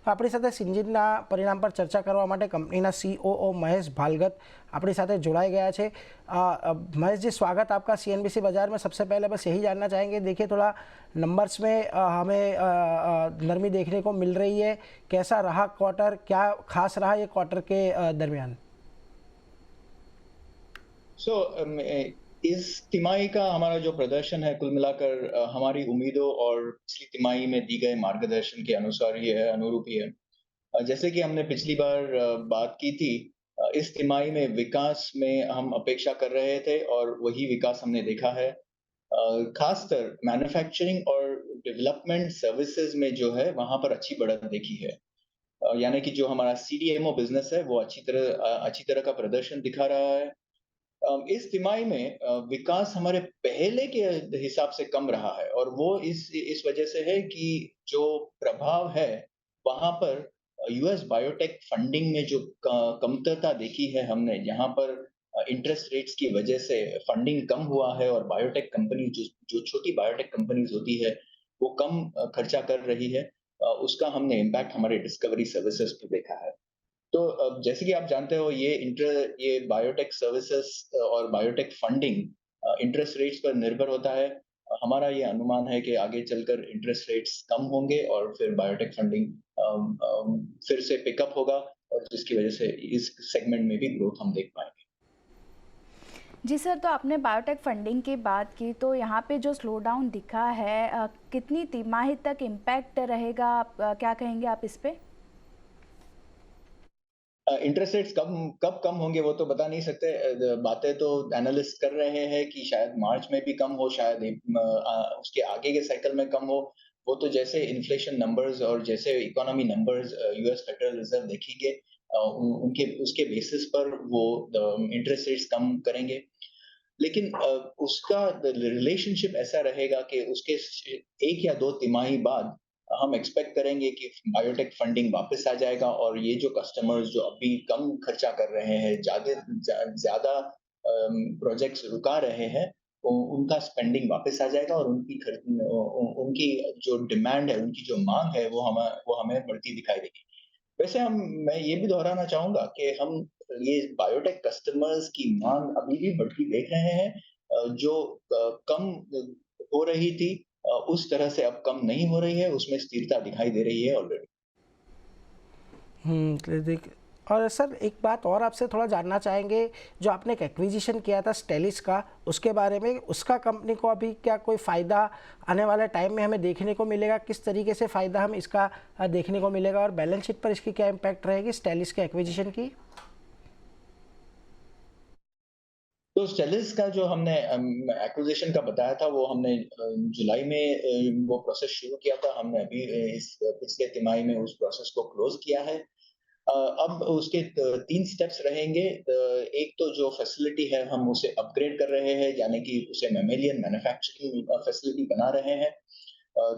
તો આપણી સાથે સિન્જિનના પરિણામ પર ચર્ચા કરવા માટે કંપનીના COO મહેશ ભાલગત अपनी साथ जुड़ाए गया है। महेश जी, स्वागत आपका CNBC बाजार में। सबसे पहले बस यही जानना चाहेंगे, देखिए थोड़ा नंबर्स में हमें नरमी देखने को मिल रही है, कैसा रहा क्वार्टर, क्या खास रहा ये क्वार्टर के दरमियान? इस तिमाही का हमारा जो प्रदर्शन है कुल मिलाकर हमारी उम्मीदों और पिछली तिमाही में दी गए मार्गदर्शन के अनुसार ही है, अनुरूप ही है। जैसे कि हमने पिछली बार बात की थी, इस तिमाही में विकास में हम अपेक्षा कर रहे थे और वही विकास हमने देखा है। खासकर मैन्युफैक्चरिंग और डेवलपमेंट सर्विसेज में जो है वहाँ पर अच्छी बढ़त देखी है। यानी कि जो हमारा CDMO बिज़नेस है वो अच्छी तरह का प्रदर्शन दिखा रहा है। इस तिमाही में विकास हमारे पहले के हिसाब से कम रहा है और वो इस वजह से है कि जो प्रभाव है वहाँ पर यूएस बायोटेक फंडिंग में जो कमतरता देखी है हमने, जहाँ पर इंटरेस्ट रेट्स की वजह से फंडिंग कम हुआ है और बायोटेक कंपनी जो जो छोटी बायोटेक कंपनीज होती है वो कम खर्चा कर रही है, उसका हमने इम्पैक्ट हमारे डिस्कवरी सर्विसेज पे देखा है। तो जैसे कि आप जानते हो ये बायोटेक सर्विसेज और बायोटेक फंडिंग इंटरेस्ट रेट्स पर निर्भर होता है। हमारा ये अनुमान है कि आगे चलकर इंटरेस्ट रेट्स कम होंगे और फिर बायोटेक फंडिंग फिर से पिकअप होगा और जिसकी वजह से इस सेगमेंट में भी ग्रोथ हम देख पाएंगे। जी सर, तो आपने बायोटेक फंडिंग की बात की, तो यहाँ पे जो स्लो डाउन दिखा है, कितनी तिमाही तक इम्पैक्ट रहेगा, आप क्या कहेंगे आप इस पे? इंटरेस्ट रेट्स कब कम होंगे वो तो बता नहीं सकते। बातें तो एनालिस्ट कर रहे हैं कि शायद मार्च में भी कम हो, शायद उसके आगे के साइकिल में कम हो। वो तो जैसे इन्फ्लेशन नंबर्स और जैसे economy numbers US federal reserve देखेंगे, उनके उसके बेसिस पर वो इंटरेस्ट रेट्स कम करेंगे। लेकिन उसका रिलेशनशिप ऐसा रहेगा कि उसके 1 या 2 तिमाही बाद हम एक्सपेक्ट करेंगे कि बायोटेक फंडिंग वापस आ जाएगा और ये जो कस्टमर्स जो अभी कम खर्चा कर रहे हैं, ज़्यादा प्रोजेक्ट्स रुका रहे हैं, उनका स्पेंडिंग वापस आ जाएगा और उनकी जो डिमांड है, उनकी जो माँग है, वो हमें बढ़ती दिखाई देगी। वैसे मैं ये भी दोहराना चाहूँगा कि हम ये बायोटेक कस्टमर्स की माँग अभी भी बढ़ती देख रहे हैं। जो कम हो रही थी, उस तरह से अब कम नहीं हो रही है, उसमें स्थिरता दिखाई दे रही है ऑलरेडी। तो देख, और सर एक बात और आपसे थोड़ा जानना चाहेंगे, जो आपने एक एक्विजिशन किया था स्टेलिस का, उसके बारे में, उसका कंपनी को अभी क्या कोई फ़ायदा आने वाले टाइम में हमें देखने को मिलेगा? किस तरीके से फ़ायदा हम इसका देखने को मिलेगा और बैलेंस शीट पर इसकी क्या इम्पैक्ट रहेगी स्टेलिस के एक्विजिशन की? तो स्टेलिस का जो हमने एक्विजिशन का बताया था वो हमने जुलाई में वो प्रोसेस शुरू किया था। हमने अभी इस पिछले तिमाही में उस प्रोसेस को क्लोज़ किया है। अब उसके 3 स्टेप्स रहेंगे। एक तो जो फैसिलिटी है हम उसे अपग्रेड कर रहे हैं, यानी कि उसे मैमेलियन मैन्युफैक्चरिंग फैसिलिटी बना रहे हैं।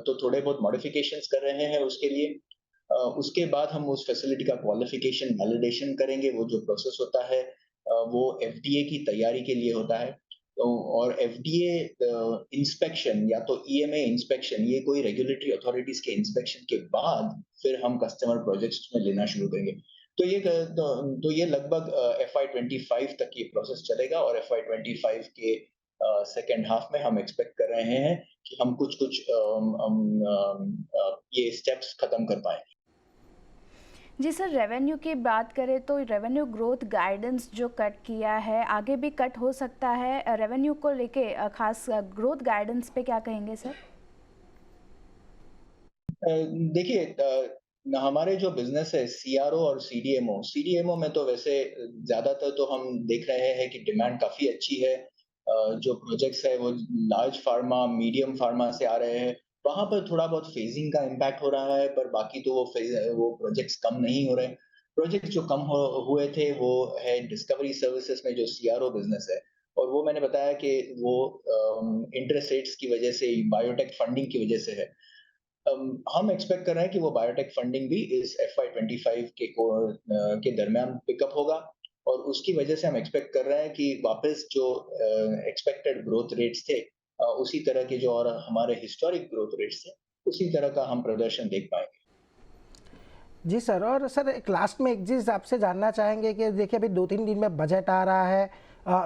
तो थोड़े बहुत मॉडिफिकेशंस कर रहे हैं उसके लिए। उसके बाद हम उस फैसिलिटी का क्वालिफिकेशन वैलिडेशन करेंगे। वो जो प्रोसेस होता है वो एफडीए की तैयारी के लिए होता है। तो और एफडीए इंस्पेक्शन या तो ईएमए इंस्पेक्शन, ये कोई रेगुलेटरी अथॉरिटीज के इंस्पेक्शन के बाद फिर हम कस्टमर प्रोजेक्ट्स में लेना शुरू करेंगे। तो ये लगभग एफआई 25 तक ये प्रोसेस चलेगा और एफआई 25 के सेकेंड हाफ में हम एक्सपेक्ट कर रहे हैं कि हम कुछ कुछ ये स्टेप्स खत्म कर पाएंगे। जी सर, रेवेन्यू की बात करें तो रेवेन्यू ग्रोथ गाइडेंस जो कट किया है, आगे भी कट हो सकता है रेवेन्यू को लेके, खास ग्रोथ गाइडेंस पे क्या कहेंगे सर? देखिए, हमारे जो बिजनेस है सीआरओ और सीडीएमओ में तो वैसे ज्यादातर तो हम देख रहे हैं कि डिमांड काफी अच्छी है। जो प्रोजेक्ट्स है वो लार्ज फार्मा, मीडियम फार्मा से आ रहे हैं। वहां पर थोड़ा बहुत फेजिंग का इम्पैक्ट हो रहा है, पर बाकी तो वो प्रोजेक्ट्स कम नहीं हो रहे। प्रोजेक्ट्स जो हुए थे वो है डिस्कवरी सर्विसेज में जो सीआरओ बिजनेस है, और वो मैंने बताया कि वो इंटरेस्ट रेट्स की वजह से, बायोटेक फंडिंग की वजह से है। हम एक्सपेक्ट कर रहे हैं कि वो बायोटेक फंडिंग भी इस एफवाई 25 के दरमियान पिकअप होगा और उसकी वजह से हम एक्सपेक्ट कर रहे हैं कि वापस जो एक्सपेक्टेड ग्रोथ रेट्स थे, उसी तरह के जो और हमारे हिस्टोरिक ग्रोथ रेट्स थे, उसी तरह का हम प्रदर्शन देख पाएंगे। जी सर, और सर एक लास्ट में एक चीज़ आपसे जानना चाहेंगे कि देखिए अभी 2-3 दिन में बजट आ रहा है।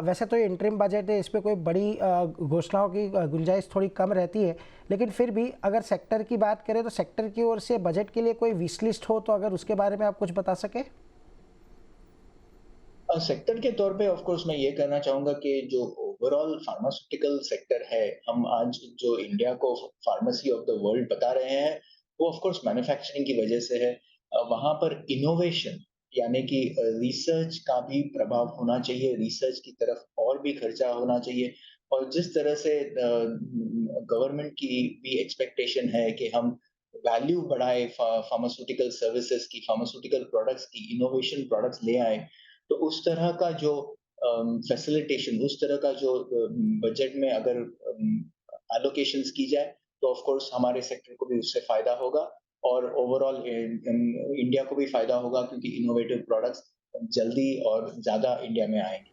वैसे तो ये इंटरिम बजट है, इस पे कोई बड़ी घोषणाओं की गुंजाइश थोड़ी कम रहती है। लेकिन फिर भी अगर सेक्टर की बात करें तो सेक्टर की ओर से बजट के लिए कोई विश लिस्ट हो तो अगर उसके बारे में आप कुछ बता सकें? सेक्टर के तौर पे ऑफ कोर्स मैं ये कहना चाहूँगा कि जो ओवरऑल फार्मास्यूटिकल सेक्टर है, हम आज जो इंडिया को फार्मेसी ऑफ द वर्ल्ड बता रहे हैं, वो ऑफ कोर्स मैन्युफैक्चरिंग की वजह से है। वहाँ पर इनोवेशन यानी कि रिसर्च का भी प्रभाव होना चाहिए, रिसर्च की तरफ और भी खर्चा होना चाहिए और जिस तरह से गवर्नमेंट की भी एक्सपेक्टेशन है कि हम वैल्यू बढ़ाएँ फार्मास्यूटिकल सर्विसेज़ की, फार्मास्यूटिकल प्रोडक्ट्स की, इनोवेशन प्रोडक्ट्स ले आएँ, तो उस तरह का जो फैसिलिटेशन उस तरह का जो बजट में अगर एलोकेशंस की जाए तो ऑफ कोर्स हमारे सेक्टर को भी उससे फायदा होगा और ओवरऑल इंडिया को भी फायदा होगा क्योंकि इनोवेटिव प्रोडक्ट्स जल्दी और ज्यादा इंडिया में आएंगे।